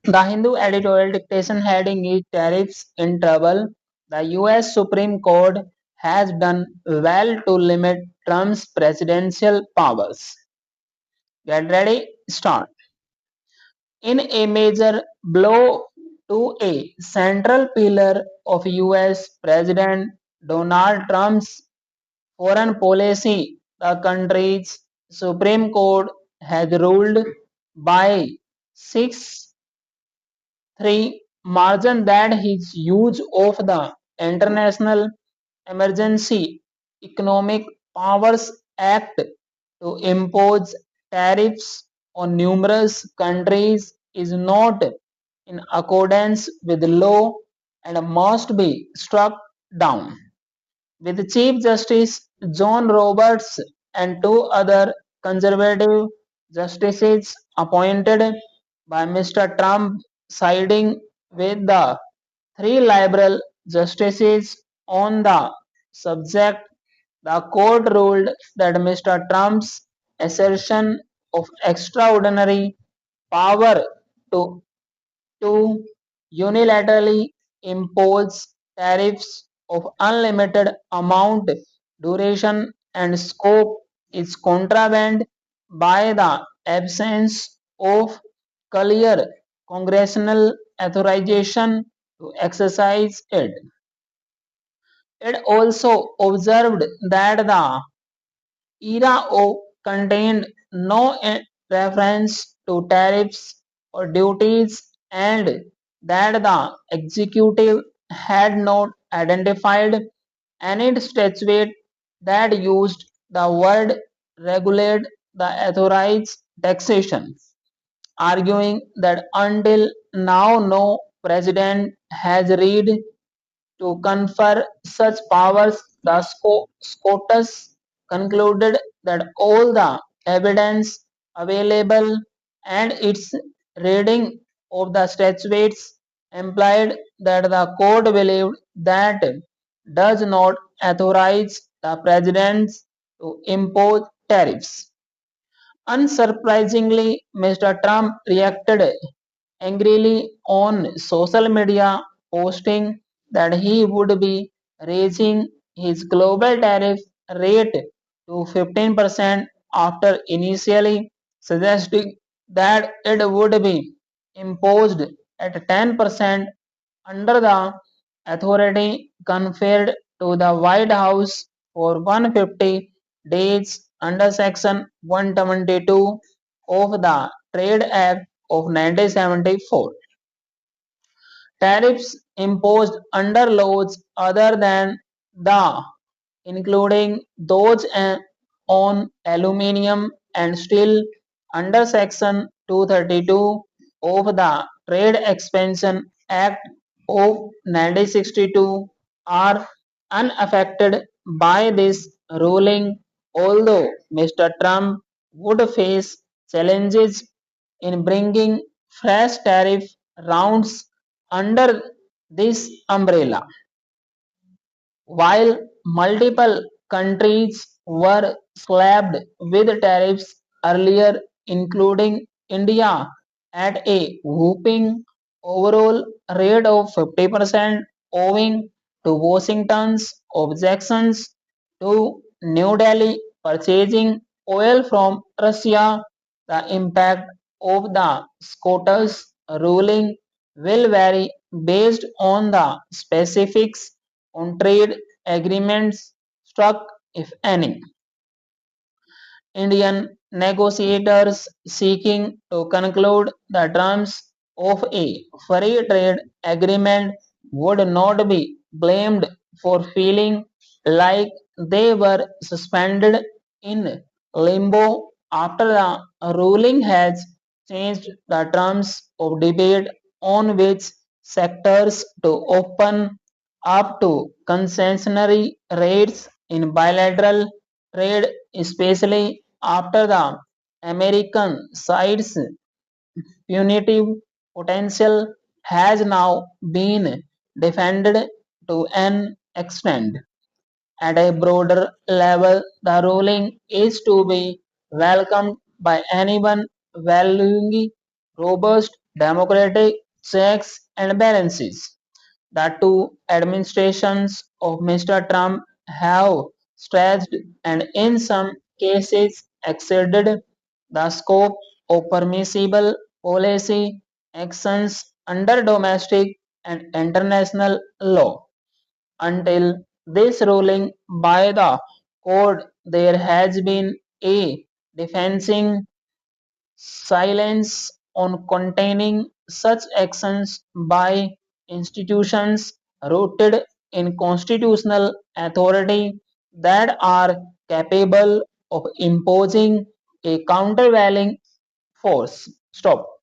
The Hindu editorial dictation heading is Tariffs in Trouble. The US Supreme Court has done well to limit Trump's presidential powers. Get ready, start. In a major blow to a central pillar of US President Donald Trump's foreign policy, the country's Supreme Court has ruled by 6-3 margin that his use of the International Emergency Economic Powers Act to impose tariffs on numerous countries is not in accordance with law and must be struck down. With Chief Justice John Roberts and two other conservative justices appointed by Mr. Trump siding with the three liberal justices on the subject, the court ruled that Mr. Trump's assertion of extraordinary power to to unilaterally impose tariffs of unlimited amount, duration, and scope is contravened by the absence of clear congressional authorization to exercise it. It also observed that the era contained no reference to tariffs or duties and that the executive had not identified any statute that used the word regulate the authorized taxation, arguing that until now no president has read to confer such powers, the SCOTUS concluded that all the evidence available and its reading of the statutes implied that the court believed that does not authorize the president to impose tariffs. Unsurprisingly, Mr. Trump reacted angrily on social media, posting that he would be raising his global tariff rate to 15% after initially suggesting that it would be imposed at 10% under the authority conferred to the White House for 150 days under Section 122 of the Trade Act of 1974. Tariffs imposed under laws other than the including those on aluminium and steel under Section 232 of the Trade Expansion Act of 1962 are unaffected by this ruling, although Mr. Trump would face challenges in bringing fresh tariff rounds under this umbrella. While multiple countries were slapped with tariffs earlier, including India, at a whopping overall rate of 50%, owing to Washington's objections to New Delhi purchasing oil from Russia, the impact of the SCOTUS ruling will vary based on the specifics on trade agreements struck, if any. Indian negotiators seeking to conclude the terms of a free trade agreement would not be blamed for feeling like they were suspended in limbo after the ruling has changed the terms of debate on which sectors to open up to concessionary rates in bilateral trade, especially after the American side's punitive potential has now been defended to an extent. At a broader level, the ruling is to be welcomed by anyone valuing robust democratic checks and balances. The two administrations of Mr. Trump have stretched and in some cases exceeded the scope of permissible policy actions under domestic and international law. Until this ruling by the court, there has been a defending silence on containing such actions by institutions rooted in constitutional authority that are capable of imposing a countervailing force. Stop.